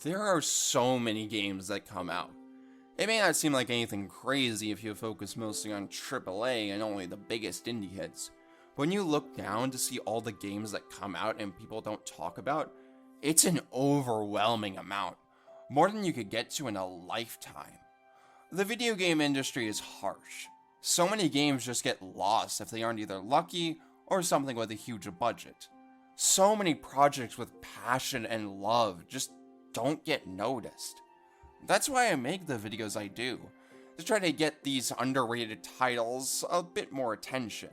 There are so many games that come out. It may not seem like anything crazy if you focus mostly on AAA and only the biggest indie hits. But when you look down to see all the games that come out and people don't talk about, it's an overwhelming amount. More than you could get to in a lifetime. The video game industry is harsh. So many games just get lost if they aren't either lucky or something with a huge budget. So many projects with passion and love just don't get noticed. That's why I make the videos I do, to try to get these underrated titles a bit more attention.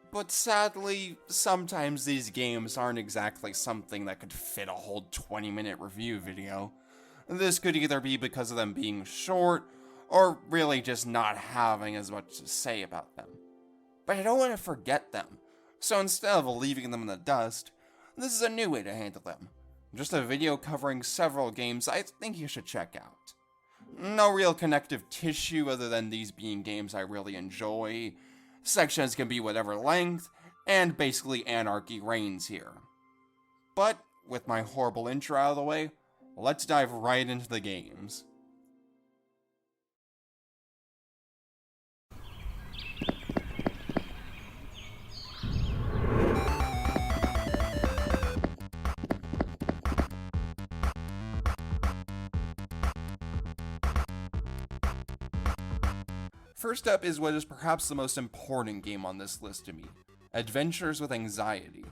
But sadly, sometimes these games aren't exactly something that could fit a whole 20-minute review video. This could either be because of them being short, or really just not having as much to say about them. But I don't want to forget them, so instead of leaving them in the dust, this is a new way to handle them. Just a video covering several games I think you should check out. No real connective tissue other than these being games I really enjoy. Sections can be whatever length, and basically anarchy reigns here. But, with my horrible intro out of the way, let's dive right into the games. First up is what is perhaps the most important game on this list to me, Adventures with Anxiety.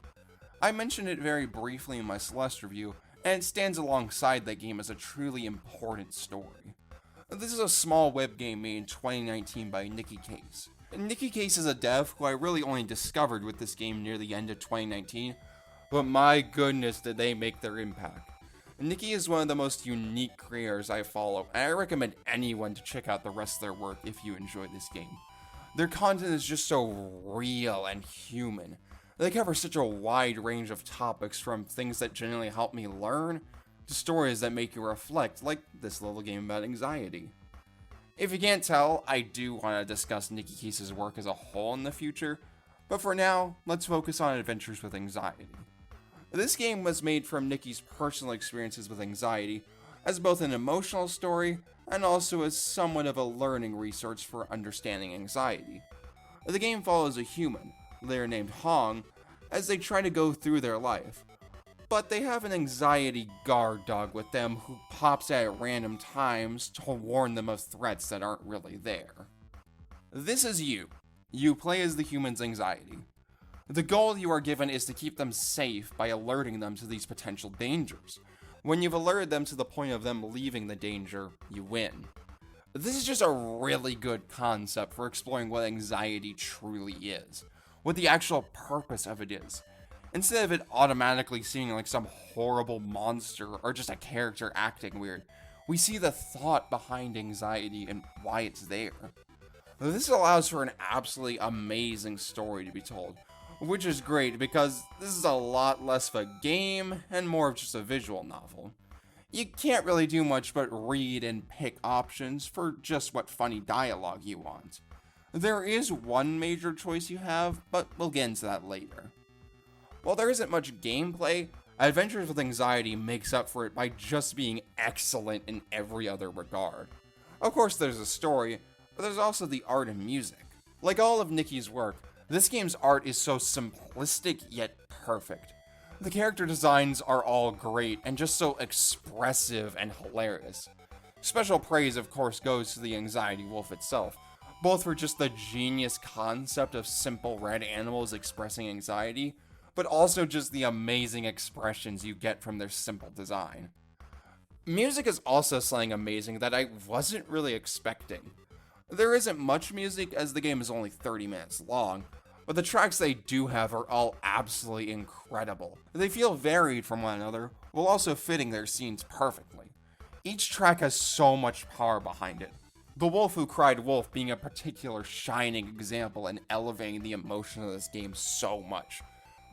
I mentioned it very briefly in my Celeste review, and it stands alongside that game as a truly important story. This is a small web game made in 2019 by Nicky Case. Nicky Case is a dev who I really only discovered with this game near the end of 2019, but my goodness did they make their impact. Nicky is one of the most unique creators I follow, and I recommend anyone to check out the rest of their work if you enjoy this game. Their content is just so real and human. They cover such a wide range of topics, from things that genuinely help me learn, to stories that make you reflect, like this little game about anxiety. If you can't tell, I do want to discuss Nicky Case's work as a whole in the future, but for now, let's focus on Adventures with Anxiety. This game was made from Nicky's personal experiences with anxiety, as both an emotional story and also as somewhat of a learning resource for understanding anxiety. The game follows a human, later named Hong, as they try to go through their life. But they have an anxiety guard dog with them who pops out at random times to warn them of threats that aren't really there. This is you. You play as the human's anxiety. The goal you are given is to keep them safe by alerting them to these potential dangers. When you've alerted them to the point of them leaving the danger, you win. This is just a really good concept for exploring what anxiety truly is, what the actual purpose of it is. Instead of it automatically seeming like some horrible monster or just a character acting weird, we see the thought behind anxiety and why it's there. This allows for an absolutely amazing story to be told, which is great because this is a lot less of a game and more of just a visual novel. You can't really do much but read and pick options for just what funny dialogue you want. There is one major choice you have, but we'll get into that later. While there isn't much gameplay, Adventures with Anxiety makes up for it by just being excellent in every other regard. Of course there's a story, but there's also the art and music. Like all of Nicky's work, this game's art is so simplistic yet perfect. The character designs are all great and just so expressive and hilarious. Special praise of course goes to the Anxiety Wolf itself, both for just the genius concept of simple red animals expressing anxiety, but also just the amazing expressions you get from their simple design. Music is also something amazing that I wasn't really expecting. There isn't much music as the game is only 30 minutes long, but the tracks they do have are all absolutely incredible. They feel varied from one another, while also fitting their scenes perfectly. Each track has so much power behind it. The Wolf Who Cried Wolf being a particular shining example in elevating the emotion of this game so much.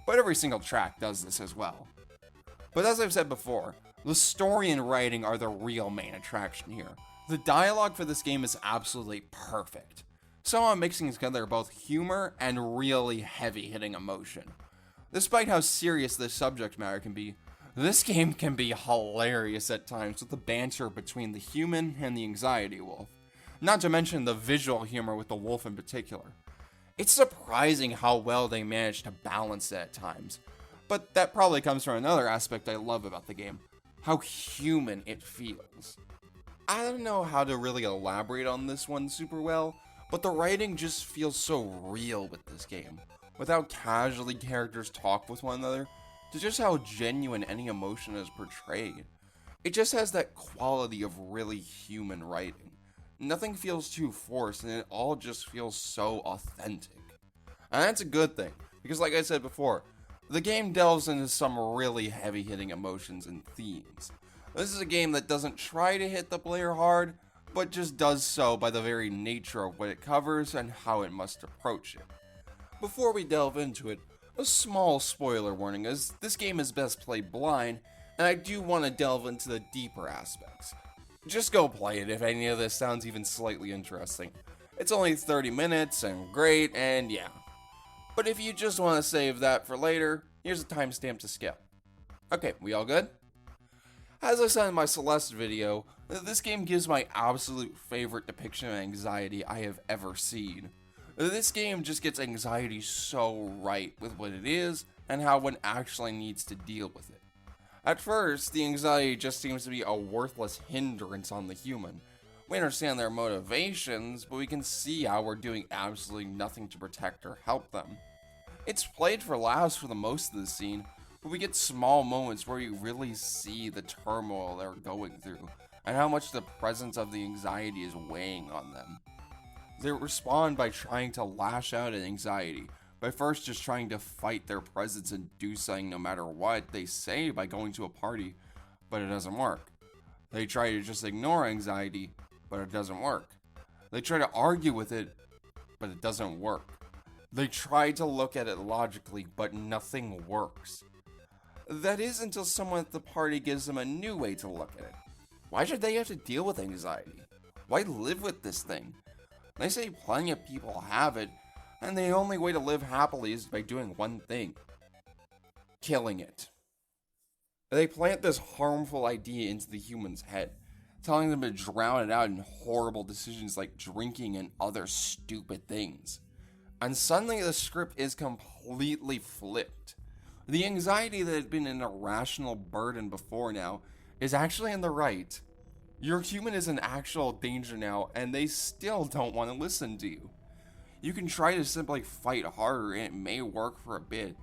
But every single track does this as well. But as I've said before, the story and writing are the real main attraction here. The dialogue for this game is absolutely perfect. Somehow mixing together both humor and really heavy-hitting emotion. Despite how serious this subject matter can be, This game can be hilarious at times with the banter between the human and the anxiety wolf, not to mention the visual humor with the wolf in particular. It's surprising how well they manage to balance it at times, but that probably comes from another aspect I love about the game, how human it feels. I don't know how to really elaborate on this one super well, but the writing just feels so real with this game, with how casually characters talk with one another, to just how genuine any emotion is portrayed. It just has that quality of really human writing. Nothing feels too forced, and it all just feels so authentic. And that's a good thing, because like I said before, the game delves into some really heavy-hitting emotions and themes. This is a game that doesn't try to hit the player hard, but just does so by the very nature of what it covers and how it must approach it. Before we delve into it, a small spoiler warning, as this game is best played blind, and I do want to delve into the deeper aspects. Just go play it if any of this sounds even slightly interesting. It's only 30 minutes and great, and yeah. But if you just want to save that for later, here's a timestamp to skip. Okay, we all good? As I said in my Celeste video, this game gives my absolute favorite depiction of anxiety I have ever seen. This game just gets anxiety so right with what it is and how one actually needs to deal with it. At first, the anxiety just seems to be a worthless hindrance on the human. We understand their motivations, but we can see how we're doing absolutely nothing to protect or help them. It's played for laughs for the most of the scene, but we get small moments where you really see the turmoil they're going through, and how much the presence of the anxiety is weighing on them. They respond by trying to lash out at anxiety, by first just trying to fight their presence and do something no matter what they say by going to a party, but it doesn't work. They try to just ignore anxiety, but it doesn't work. They try to argue with it, but it doesn't work. They try to look at it logically, but nothing works. That is until someone at the party gives them a new way to look at it. Why should they have to deal with anxiety? Why live with this thing? They say plenty of people have it, and the only way to live happily is by doing one thing: killing it. They plant this harmful idea into the human's head, telling them to drown it out in horrible decisions like drinking and other stupid things. And suddenly the script is completely flipped. The anxiety that had been an irrational burden before now is actually in the right. Your human is in actual danger now, and they still don't want to listen to you. You can try to simply fight harder, and it may work for a bit,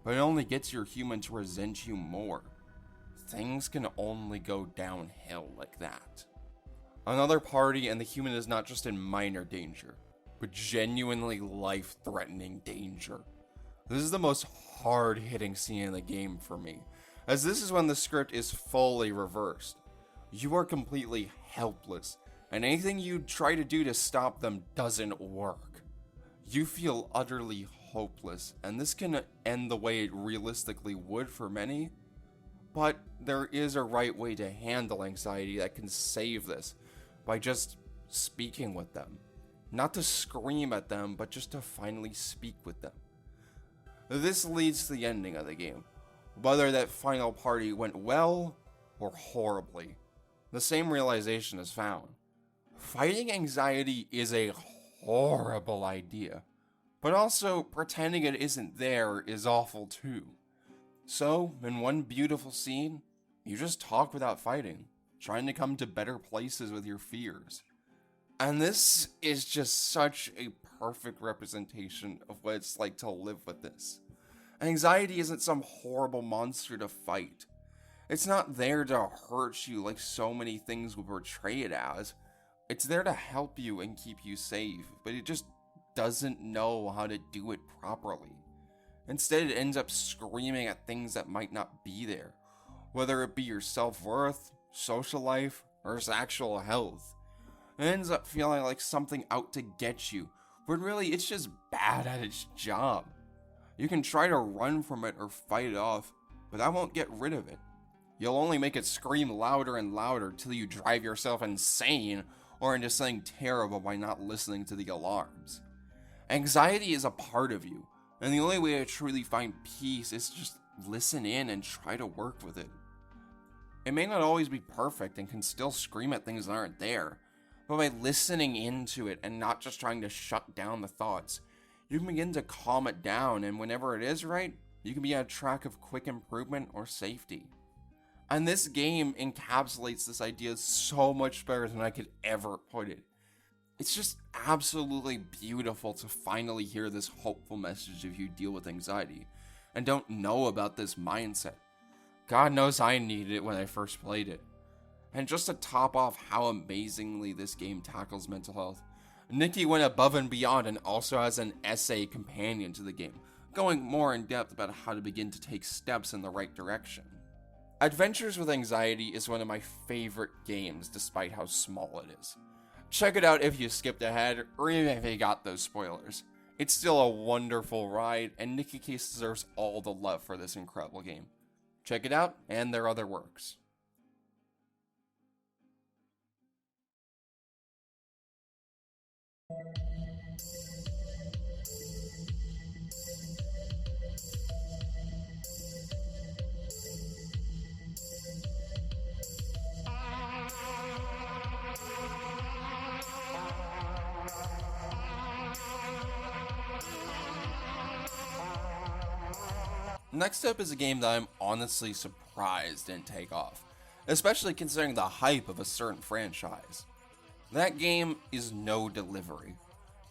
but it only gets your human to resent you more. Things can only go downhill like that. Another party, and the human is not just in minor danger, but genuinely life-threatening danger. This is the most hard-hitting scene in the game for me, as this is when the script is fully reversed. You are completely helpless, and anything you try to do to stop them doesn't work. You feel utterly hopeless, and this can end the way it realistically would for many, but there is a right way to handle anxiety that can save this, by just speaking with them. Not to scream at them, but just to finally speak with them. This leads to the ending of the game, whether that final party went well or horribly. The same realization is found. Fighting anxiety is a horrible idea, but also pretending it isn't there is awful too. So, in one beautiful scene, you just talk without fighting, trying to come to better places with your fears. And this is just such a perfect representation of what it's like to live with this. Anxiety isn't some horrible monster to fight. It's not there to hurt you like so many things will portray it as. It's there to help you and keep you safe, but it just doesn't know how to do it properly. Instead, it ends up screaming at things that might not be there, whether it be your self-worth, social life, or its actual health. It ends up feeling like something out to get you, but really it's just bad at its job. You can try to run from it or fight it off, but that won't get rid of it. You'll only make it scream louder and louder till you drive yourself insane or into something terrible by not listening to the alarms. Anxiety is a part of you, and the only way to truly find peace is just listen in and try to work with it. It may not always be perfect and can still scream at things that aren't there, but by listening into it and not just trying to shut down the thoughts, you can begin to calm it down, and whenever it is right, you can be on track of quick improvement or safety. And this game encapsulates this idea so much better than I could ever put it. It's just absolutely beautiful to finally hear this hopeful message if you deal with anxiety and don't know about this mindset. God knows I needed it when I first played it. And just to top off how amazingly this game tackles mental health, Nikki went above and beyond and also has an essay companion to the game, going more in depth about how to begin to take steps in the right direction. Adventures with Anxiety is one of my favorite games despite how small it is. Check it out if you skipped ahead, or even if you got those spoilers. It's still a wonderful ride, and Nikki Case deserves all the love for this incredible game. Check it out, and their other works. Next up is a game that I'm honestly surprised didn't take off, especially considering the hype of a certain franchise. That game is No Delivery.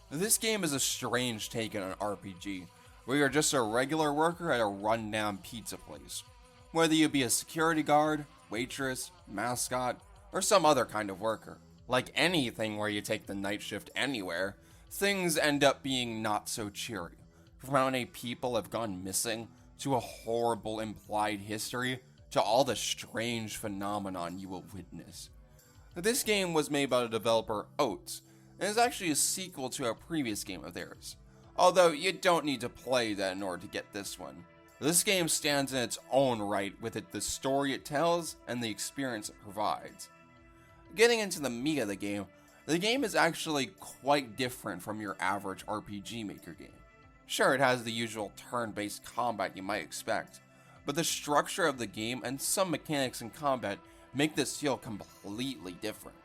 This game is a strange take on an RPG, where you're just a regular worker at a rundown pizza place. Whether you be a security guard, waitress, mascot, or some other kind of worker. Like anything where you take the night shift anywhere, things end up being not so cheery. From how many people have gone missing, to a horrible implied history, to all the strange phenomenon you will witness. This game was made by the developer Oats, and is actually a sequel to a previous game of theirs, although you don't need to play that in order to get this one. This game stands in its own right with the story it tells and the experience it provides. Getting into the meat of the game is actually quite different from your average RPG Maker game. Sure, it has the usual turn-based combat you might expect, but the structure of the game and some mechanics in combat make this feel completely different.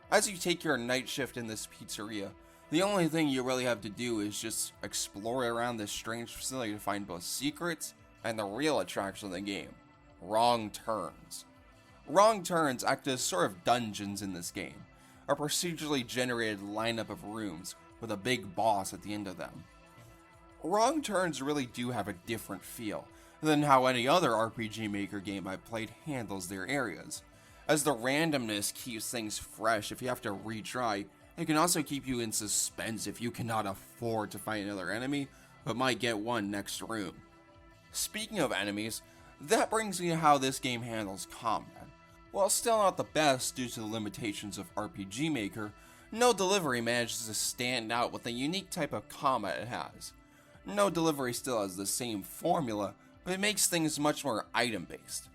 As you take your night shift in this pizzeria, the only thing you really have to do is just explore around this strange facility to find both secrets and the real attraction of the game, wrong turns. Wrong turns act as sort of dungeons in this game, a procedurally generated lineup of rooms with a big boss at the end of them. Wrong turns really do have a different feel than how any other RPG Maker game I've played handles their areas, as the randomness keeps things fresh if you have to retry. It can also keep you in suspense if you cannot afford to fight another enemy, but might get one next room. Speaking of enemies, that brings me to how this game handles combat. While still not the best due to the limitations of RPG Maker, No Delivery manages to stand out with the unique type of combat it has. No Delivery still has the same formula, but it makes things much more item-based.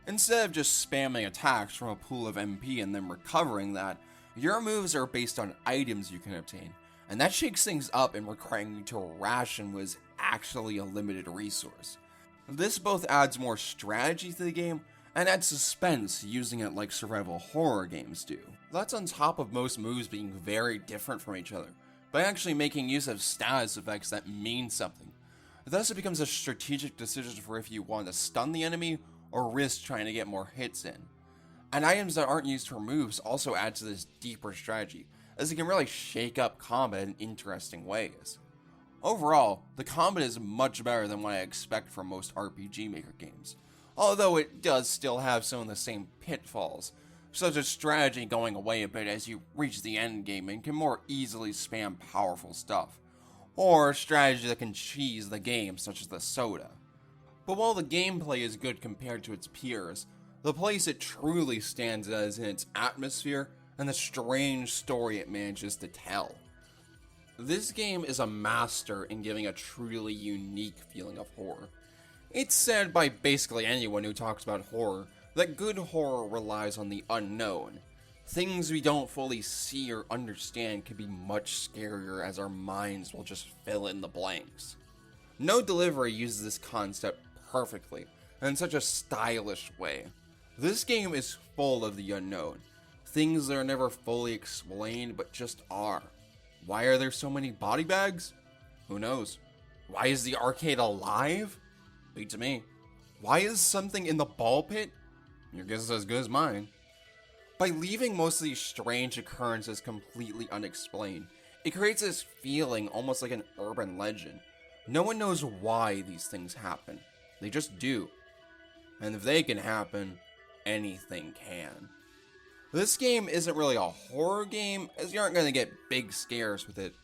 Instead of just spamming attacks from a pool of MP and then recovering that, your moves are based on items you can obtain, and that shakes things up in requiring you to ration what is actually a limited resource. This both adds more strategy to the game, and adds suspense using it like survival horror games do. That's on top of most moves being very different from each other, by actually making use of status effects that mean something. Thus it becomes a strategic decision for if you want to stun the enemy or risk trying to get more hits in. And items that aren't used for moves also add to this deeper strategy, as it can really shake up combat in interesting ways. Overall, the combat is much better than what I expect from most RPG Maker games, although it does still have some of the same pitfalls, such as strategy going away a bit as you reach the end game and can more easily spam powerful stuff, or strategy that can cheese the game such as the soda. But while the gameplay is good compared to its peers, the place it truly stands out is in its atmosphere and the strange story it manages to tell. This game is a master in giving a truly unique feeling of horror. It's said by basically anyone who talks about horror that good horror relies on the unknown. Things we don't fully see or understand can be much scarier as our minds will just fill in the blanks. No Delivery uses this concept perfectly, and in such a stylish way. This game is full of the unknown, things that are never fully explained but just are. Why are there so many body bags? Who knows? Why is the arcade alive? Beats me. Why is something in the ball pit? Your guess is as good as mine. By leaving most of these strange occurrences completely unexplained, it creates this feeling almost like an urban legend. No one knows why these things happen. They just do. And if they can happen, anything can. This game isn't really a horror game, as you aren't going to get big scares with it.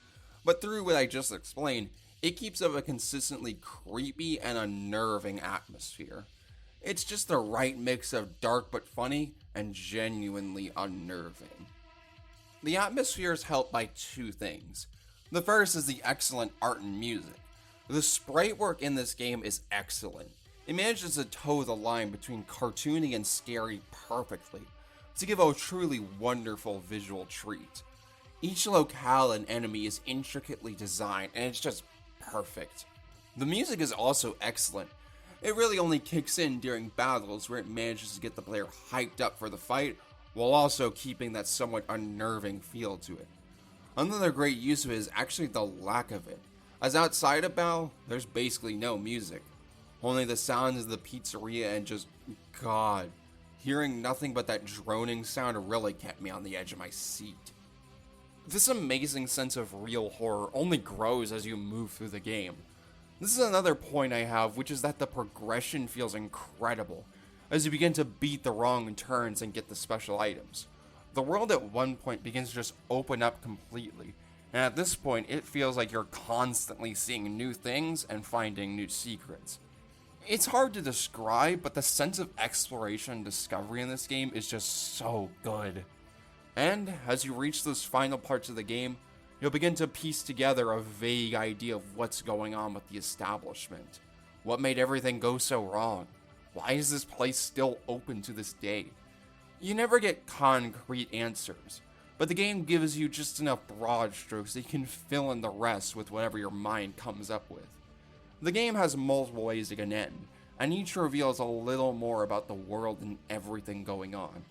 But through what I just explained, it keeps up a consistently creepy and unnerving atmosphere. It's just the right mix of dark but funny and genuinely unnerving. The atmosphere is helped by two things. The first is the excellent art and music. The sprite work in this game is excellent. It manages to toe the line between cartoony and scary perfectly, to give a truly wonderful visual treat. Each locale and enemy is intricately designed, and it's just perfect. The music is also excellent. It really only kicks in during battles where it manages to get the player hyped up for the fight, while also keeping that somewhat unnerving feel to it. Another great use of it is actually the lack of it, as outside of battle, there's basically no music. Only the sounds of the pizzeria and just, God, hearing nothing but that droning sound really kept me on the edge of my seat. This amazing sense of real horror only grows as you move through the game. This is another point I have, which is that the progression feels incredible, as you begin to beat the wrong turns and get the special items. The world at one point begins to just open up completely, and at this point it feels like you're constantly seeing new things and finding new secrets. It's hard to describe, but the sense of exploration and discovery in this game is just so good. And as you reach those final parts of the game, you'll begin to piece together a vague idea of what's going on with the establishment. What made everything go so wrong? Why is this place still open to this day? You never get concrete answers, but the game gives you just enough broad strokes that you can fill in the rest with whatever your mind comes up with. The game has multiple ways it can end, and each reveals a little more about the world and everything going on.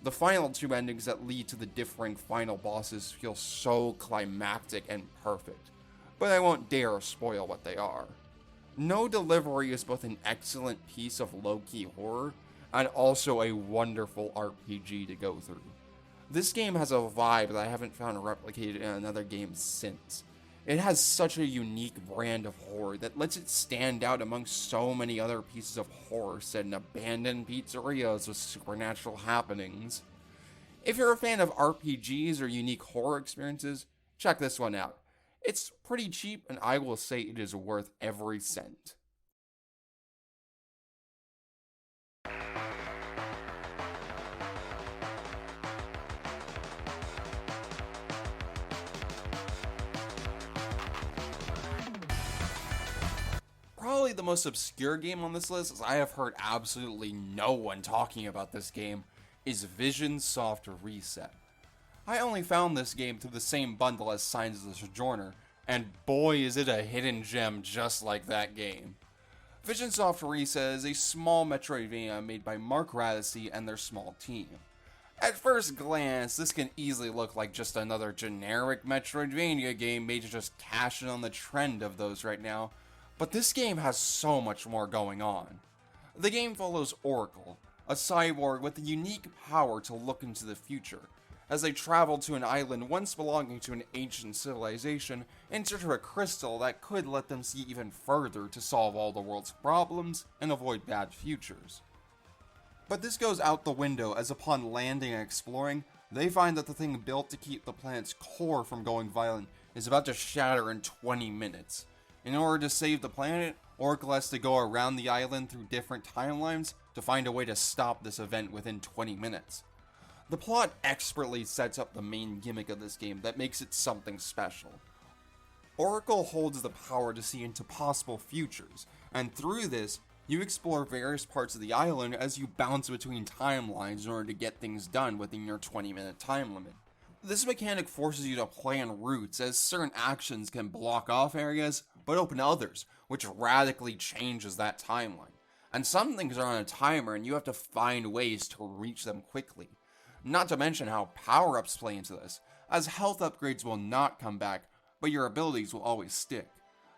The final two endings that lead to the differing final bosses feel so climactic and perfect, but I won't dare spoil what they are. No Delivery is both an excellent piece of low-key horror and also a wonderful RPG to go through. This game has a vibe that I haven't found replicated in another game since. It has such a unique brand of horror that lets it stand out among so many other pieces of horror set in abandoned pizzerias with supernatural happenings. If you're a fan of RPGs or unique horror experiences, check this one out. It's pretty cheap, and I will say it is worth every cent. Probably the most obscure game on this list, as I have heard absolutely no one talking about this game, is Vision Soft Reset. I only found this game through the same bundle as Signs of the Sojourner, and boy is it a hidden gem just like that game. Vision Soft Reset is a small Metroidvania made by Mark Radissi and their small team. At first glance, this can easily look like just another generic Metroidvania game made to just cash in on the trend of those right now, but this game has so much more going on. The game follows Oracle, a cyborg with the unique power to look into the future, as they travel to an island once belonging to an ancient civilization in search of a crystal that could let them see even further to solve all the world's problems and avoid bad futures. But this goes out the window, as upon landing and exploring, they find that the thing built to keep the planet's core from going violent is about to shatter in 20 minutes. In order to save the planet, Oracle has to go around the island through different timelines to find a way to stop this event within 20 minutes. The plot expertly sets up the main gimmick of this game that makes it something special. Oracle holds the power to see into possible futures, and through this, you explore various parts of the island as you bounce between timelines in order to get things done within your 20-minute time limit. This mechanic forces you to plan routes, as certain actions can block off areas, but open others, which radically changes that timeline. and some things are on a timer and you have to find ways to reach them quickly. Not to mention how power-ups play into this, as health upgrades will not come back, but your abilities will always stick.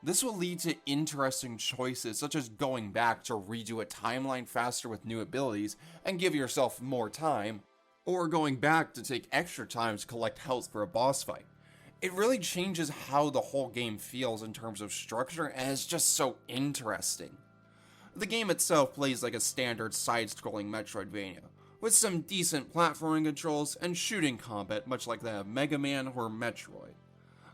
This will lead to interesting choices such as going back to redo a timeline faster with new abilities and give yourself more time, or going back to take extra time to collect health for a boss fight. It really changes how the whole game feels in terms of structure, and it's just so interesting. The game itself plays like a standard side-scrolling Metroidvania, with some decent platforming controls and shooting combat much like that of Mega Man or Metroid.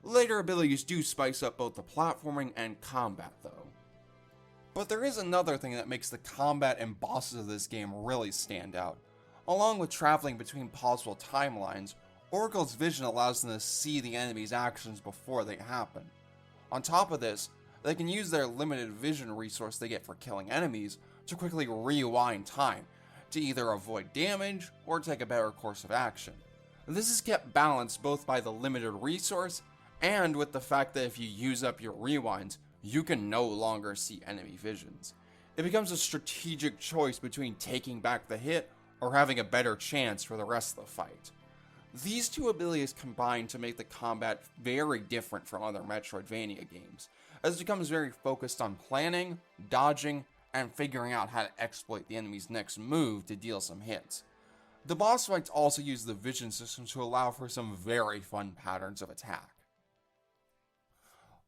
Later abilities do spice up both the platforming and combat though. But there is another thing that makes the combat and bosses of this game really stand out. Along with traveling between possible timelines, Oracle's vision allows them to see the enemy's actions before they happen. On top of this, they can use their limited vision resource they get for killing enemies to quickly rewind time, to either avoid damage or take a better course of action. This is kept balanced both by the limited resource and with the fact that if you use up your rewinds, you can no longer see enemy visions. It becomes a strategic choice between taking back the hit or having a better chance for the rest of the fight. These two abilities combine to make the combat very different from other Metroidvania games, as it becomes very focused on planning, dodging, and figuring out how to exploit the enemy's next move to deal some hits. The boss fights also use the vision system to allow for some very fun patterns of attack.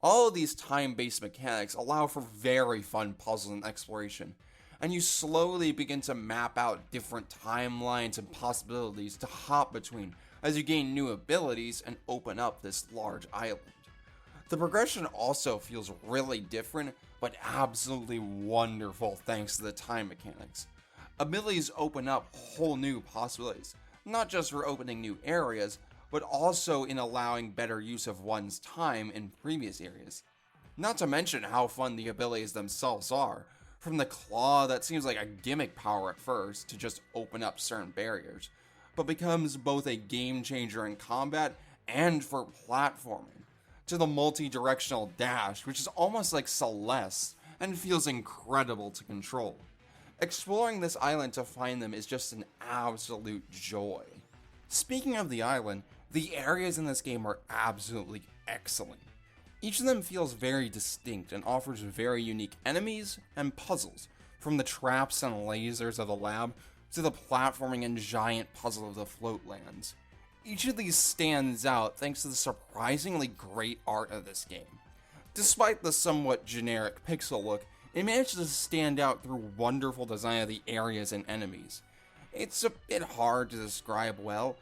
All of these time-based mechanics allow for very fun puzzles and exploration, and you slowly begin to map out different timelines and possibilities to hop between as you gain new abilities and open up this large island. The progression also feels really different, but absolutely wonderful thanks to the time mechanics. Abilities open up whole new possibilities, not just for opening new areas, but also in allowing better use of one's time in previous areas. Not to mention how fun the abilities themselves are, from the claw that seems like a gimmick power at first to just open up certain barriers, but becomes both a game changer in combat and for platforming, to the multi-directional dash, which is almost like Celeste and feels incredible to control. Exploring this island to find them is just an absolute joy. Speaking of the island, the areas in this game are absolutely excellent. Each of them feels very distinct and offers very unique enemies and puzzles, from the traps and lasers of the lab to the platforming and giant puzzle of the floatlands. Each of these stands out thanks to the surprisingly great art of this game. Despite the somewhat generic pixel look, it manages to stand out through wonderful design of the areas and enemies. It's a bit hard to describe well,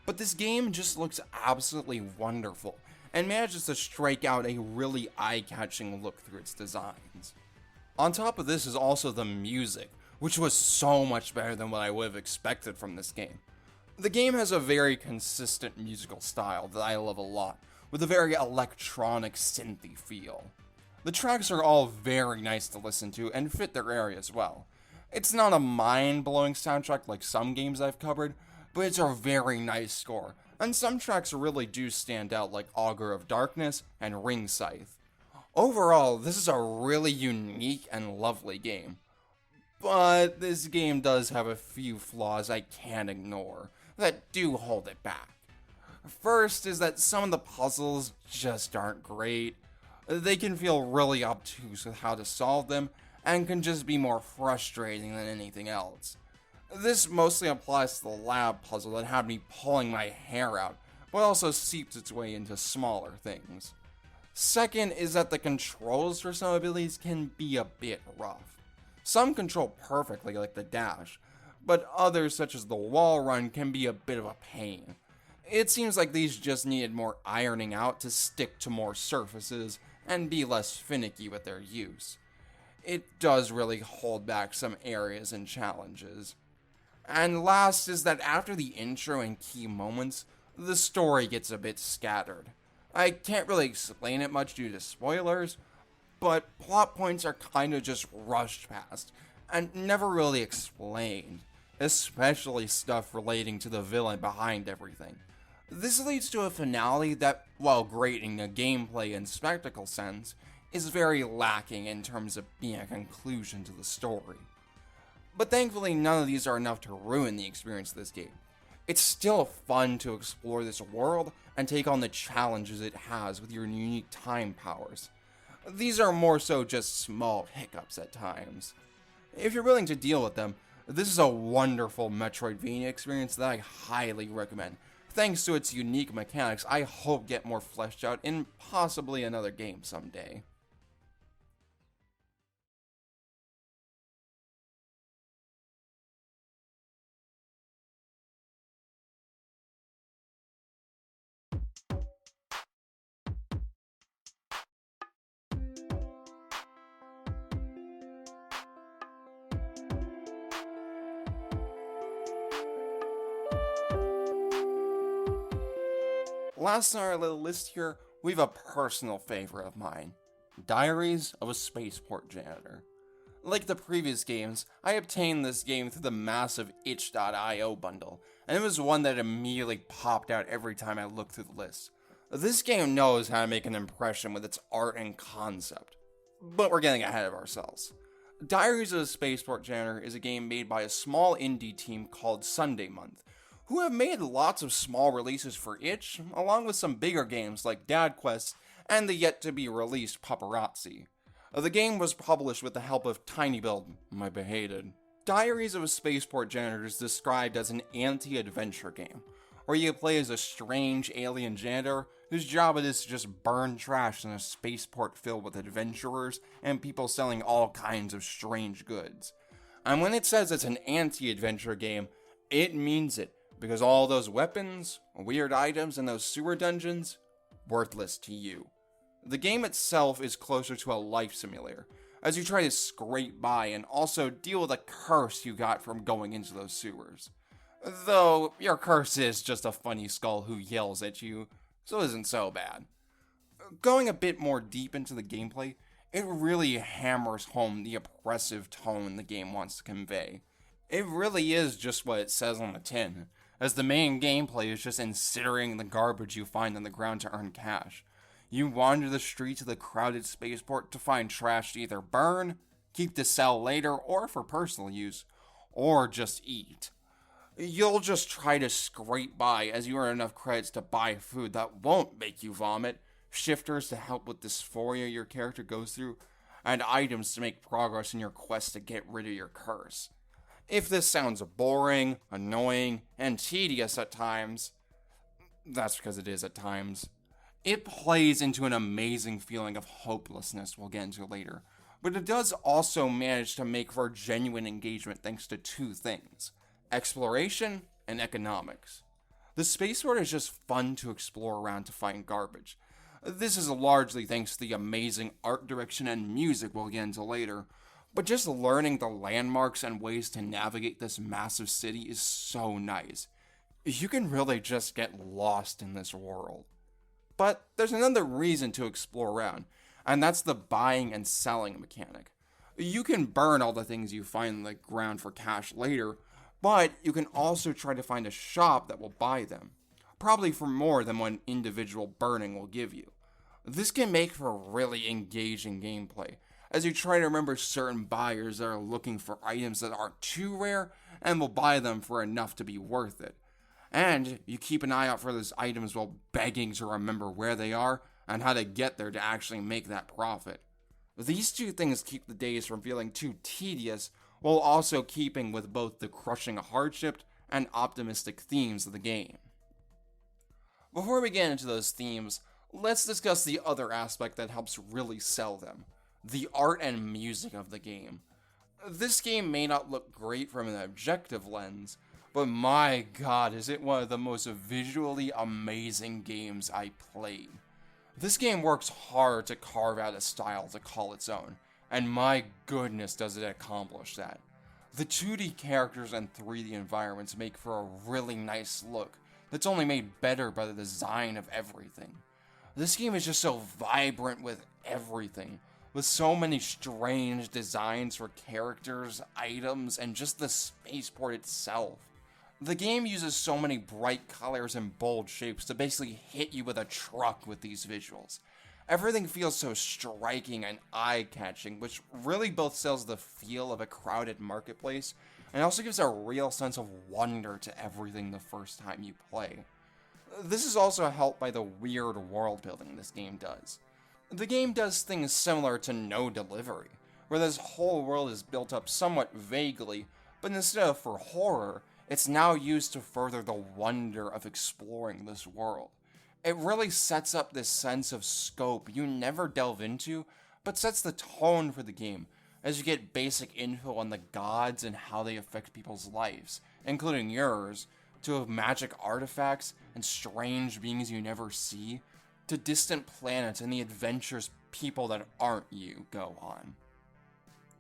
but this game just looks absolutely wonderful and manages to strike out a really eye-catching look through its designs. On top of this is also the music, which was so much better than what I would have expected from this game. The game has a very consistent musical style that I love a lot, with a very electronic synthy feel. The tracks are all very nice to listen to and fit their area as well. It's not a mind-blowing soundtrack like some games I've covered, but it's a very nice score, and some tracks really do stand out like Augur of Darkness and Ring Scythe. Overall, this is a really unique and lovely game, but this game does have a few flaws I can't ignore that do hold it back. First is that some of the puzzles just aren't great. They can feel really obtuse with how to solve them, and can just be more frustrating than anything else. This mostly applies to the lab puzzle that had me pulling my hair out, but also seeps its way into smaller things. Second is that the controls for some abilities can be a bit rough. Some control perfectly like the dash, but others such as the wall run can be a bit of a pain. It seems like these just needed more ironing out to stick to more surfaces and be less finicky with their use. It does really hold back some areas and challenges. And last is that after the intro and key moments, the story gets a bit scattered. I can't really explain it much due to spoilers, but plot points are kind of just rushed past and never really explained, especially stuff relating to the villain behind everything. This leads to a finale that, while great in a gameplay and spectacle sense, is very lacking in terms of being a conclusion to the story. But thankfully, none of these are enough to ruin the experience of this game. It's still fun to explore this world and take on the challenges it has with your unique time powers. These are more so just small hiccups at times. If you're willing to deal with them, this is a wonderful Metroidvania experience that I highly recommend. Thanks to its unique mechanics, I hope get more fleshed out in possibly another game someday. Last on our little list here, we have a personal favorite of mine, Diaries of a Spaceport Janitor. Like the previous games, I obtained this game through the massive itch.io bundle, and it was one that immediately popped out every time I looked through the list. This game knows how to make an impression with its art and concept, but we're getting ahead of ourselves. Diaries of a Spaceport Janitor is a game made by a small indie team called Sunday Month, who have made lots of small releases for itch, along with some bigger games like Dad Quest and the yet-to-be-released Paparazzi. The game was published with the help of TinyBuild, my behated. Diaries of a Spaceport Janitor is described as an anti-adventure game, where you play as a strange alien janitor whose job it is to just burn trash in a spaceport filled with adventurers and people selling all kinds of strange goods. And when it says it's an anti-adventure game, it means it, because all those weapons, weird items, and those sewer dungeons, worthless to you. The game itself is closer to a life simulator, as you try to scrape by and also deal with a curse you got from going into those sewers. Though, your curse is just a funny skull who yells at you, so it isn't so bad. Going a bit more deep into the gameplay, it really hammers home the oppressive tone the game wants to convey. It really is just what it says on the tin, as the main gameplay is just incinerating the garbage you find on the ground to earn cash. You wander the streets of the crowded spaceport to find trash to either burn, keep to sell later or for personal use, or just eat. You'll just try to scrape by as you earn enough credits to buy food that won't make you vomit, shifters to help with dysphoria your character goes through, and items to make progress in your quest to get rid of your curse. If this sounds boring, annoying, and tedious at times, that's because it is at times. It plays into an amazing feeling of hopelessness we'll get into later, but it does also manage to make for genuine engagement thanks to two things: exploration and economics. The spaceport is just fun to explore around to find garbage. This is largely thanks to the amazing art direction and music we'll get into later, but just learning the landmarks and ways to navigate this massive city is so nice. You can really just get lost in this world. But there's another reason to explore around, and that's the buying and selling mechanic. You can burn all the things you find on the ground for cash later, but you can also try to find a shop that will buy them, probably for more than one individual burning will give you. This can make for really engaging gameplay, as you try to remember certain buyers that are looking for items that aren't too rare and will buy them for enough to be worth it. And you keep an eye out for those items while begging to remember where they are and how to get there to actually make that profit. These two things keep the days from feeling too tedious, while also keeping with both the crushing hardship and optimistic themes of the game. Before we get into those themes, let's discuss the other aspect that helps really sell them: the art and music of the game. This game may not look great from an objective lens, but my god, is it one of the most visually amazing games I played. This game works hard to carve out a style to call its own, and my goodness does it accomplish that. The 2D characters and 3D environments make for a really nice look that's only made better by the design of everything. This game is just so vibrant with everything, with so many strange designs for characters, items, and just the spaceport itself. The game uses so many bright colors and bold shapes to basically hit you with a truck with these visuals. Everything feels so striking and eye-catching, which really both sells the feel of a crowded marketplace and also gives a real sense of wonder to everything the first time you play. This is also helped by the weird world building this game does. The game does things similar to No Delivery, where this whole world is built up somewhat vaguely, but instead of for horror, it's now used to further the wonder of exploring this world. It really sets up this sense of scope you never delve into, but sets the tone for the game, as you get basic info on the gods and how they affect people's lives, including yours, to magic artifacts and strange beings you never see, to distant planets and the adventures people that aren't you go on.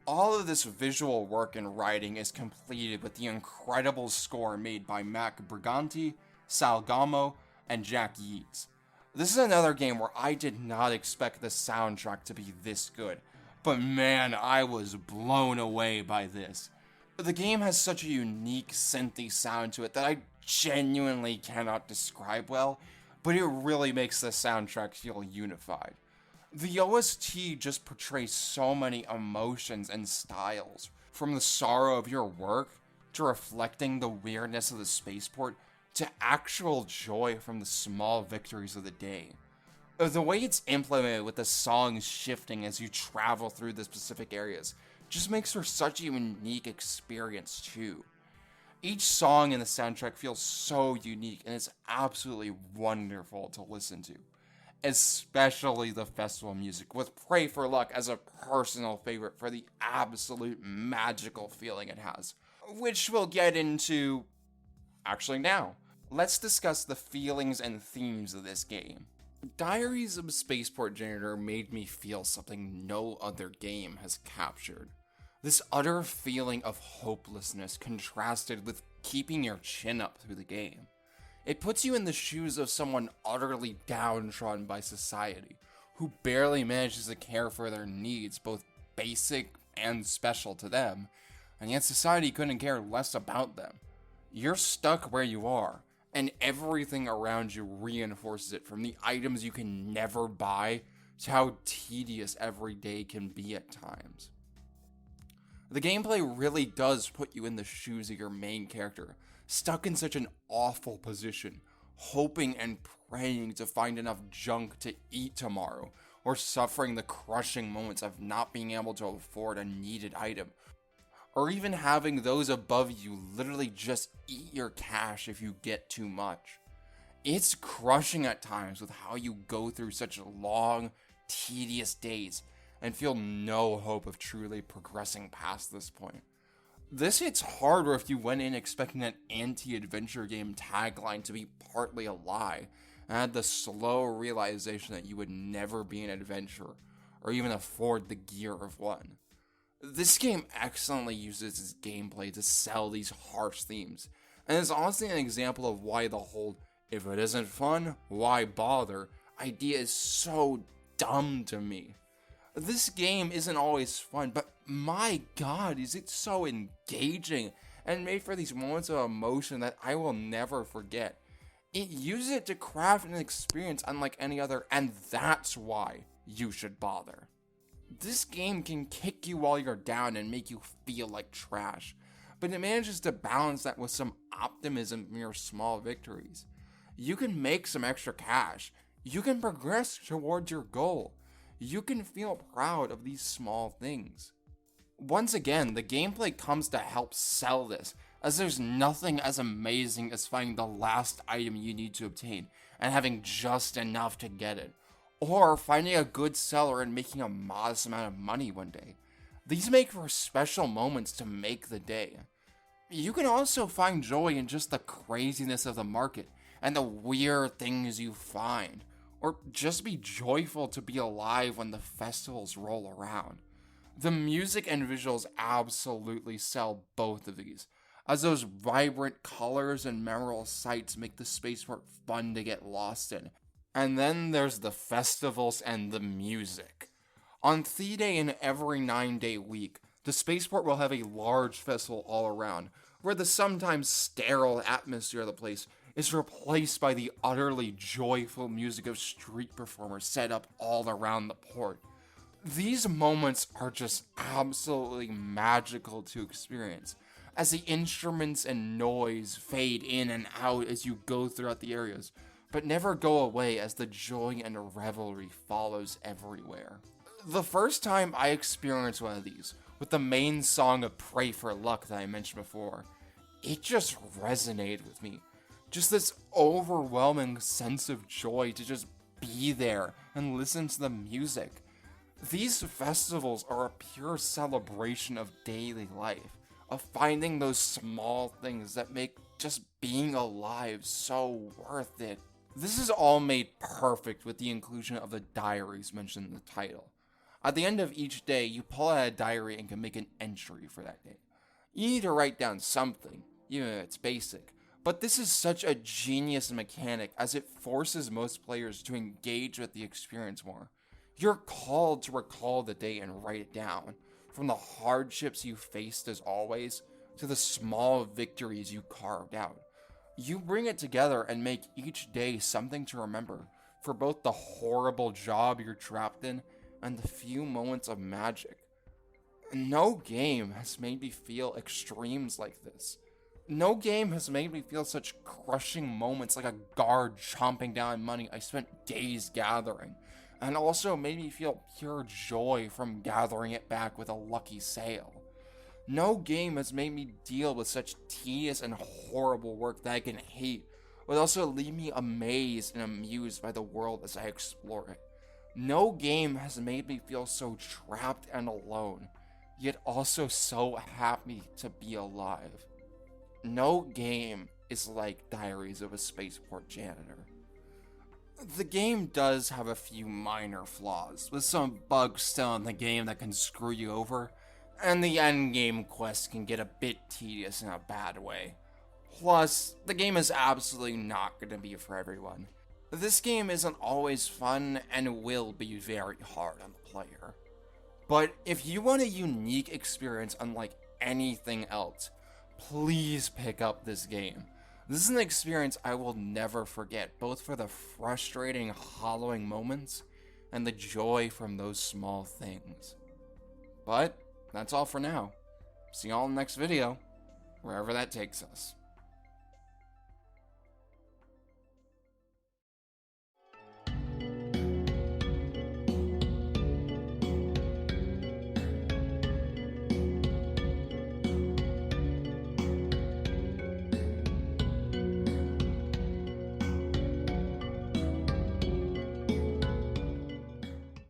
All of this visual work and writing is completed with the incredible score made by Mac Briganti, Sal Gamo, and Jack Yeats. This is another game where I did not expect the soundtrack to be this good, but man, I was blown away by this. The game has such a unique synthy sound to it that I genuinely cannot describe well, but it really makes the soundtrack feel unified. The OST just portrays so many emotions and styles, from the sorrow of your work, to reflecting the weirdness of the spaceport, to actual joy from the small victories of the day. The way it's implemented with the songs shifting as you travel through the specific areas just makes for such a unique experience too. Each song in the soundtrack feels so unique and it's absolutely wonderful to listen to. Especially the festival music, with Pray for Luck as a personal favorite for the absolute magical feeling it has, which we'll get into actually now. Let's discuss the feelings and themes of this game. Diaries of Spaceport Janitor made me feel something no other game has captured. This utter feeling of hopelessness contrasted with keeping your chin up through the game. It puts you in the shoes of someone utterly downtrodden by society, who barely manages to care for their needs, both basic and special to them, and yet society couldn't care less about them. You're stuck where you are, and everything around you reinforces it, from the items you can never buy to how tedious every day can be at times. The gameplay really does put you in the shoes of your main character, stuck in such an awful position, hoping and praying to find enough junk to eat tomorrow, or suffering the crushing moments of not being able to afford a needed item, or even having those above you literally just eat your cash if you get too much. It's crushing at times with how you go through such long, tedious days and feel no hope of truly progressing past this point. This hits harder if you went in expecting an anti-adventure game tagline to be partly a lie, and had the slow realization that you would never be an adventurer, or even afford the gear of one. This game excellently uses its gameplay to sell these harsh themes, and is honestly an example of why the whole "if it isn't fun, why bother" idea is so dumb to me. This game isn't always fun, but my god, is it so engaging and made for these moments of emotion that I will never forget. It uses it to craft an experience unlike any other, and that's why you should bother. This game can kick you while you're down and make you feel like trash, but it manages to balance that with some optimism from your small victories. You can make some extra cash, you can progress towards your goal, you can feel proud of these small things. Once again, the gameplay comes to help sell this, as there's nothing as amazing as finding the last item you need to obtain and having just enough to get it, or finding a good seller and making a modest amount of money one day. These make for special moments to make the day. You can also find joy in just the craziness of the market and the weird things you find, or just be joyful to be alive when the festivals roll around. The music and visuals absolutely sell both of these, as those vibrant colors and memorable sights make the spaceport fun to get lost in. And then there's the festivals and the music. On D-Day in every 9-day week, the spaceport will have a large festival all around, where the sometimes sterile atmosphere of the place is replaced by the utterly joyful music of street performers set up all around the port. These moments are just absolutely magical to experience, as the instruments and noise fade in and out as you go throughout the areas, but never go away as the joy and revelry follows everywhere. The first time I experienced one of these, with the main song of Pray for Luck that I mentioned before, it just resonated with me. Just this overwhelming sense of joy to just be there and listen to the music. These festivals are a pure celebration of daily life, of finding those small things that make just being alive so worth it. This is all made perfect with the inclusion of the diaries mentioned in the title. At the end of each day, you pull out a diary and can make an entry for that day. You need to write down something, even if it's basic, but this is such a genius mechanic as it forces most players to engage with the experience more. You're called to recall the day and write it down, from the hardships you faced as always, to the small victories you carved out. You bring it together and make each day something to remember, for both the horrible job you're trapped in and the few moments of magic. No game has made me feel extremes like this. No game has made me feel such crushing moments like a guard chomping down money I spent days gathering, and also made me feel pure joy from gathering it back with a lucky sale. No game has made me deal with such tedious and horrible work that I can hate, but also leave me amazed and amused by the world as I explore it. No game has made me feel so trapped and alone, yet also so happy to be alive. No game is like Diaries of a Spaceport Janitor. The game does have a few minor flaws, with some bugs still in the game that can screw you over, and the endgame quests can get a bit tedious in a bad way. Plus, the game is absolutely not going to be for everyone. This game isn't always fun and will be very hard on the player. But if you want a unique experience unlike anything else, please pick up this game. This is an experience I will never forget, both for the frustrating, hollowing moments and the joy from those small things. But that's all for now. See y'all in the next video, wherever that takes us.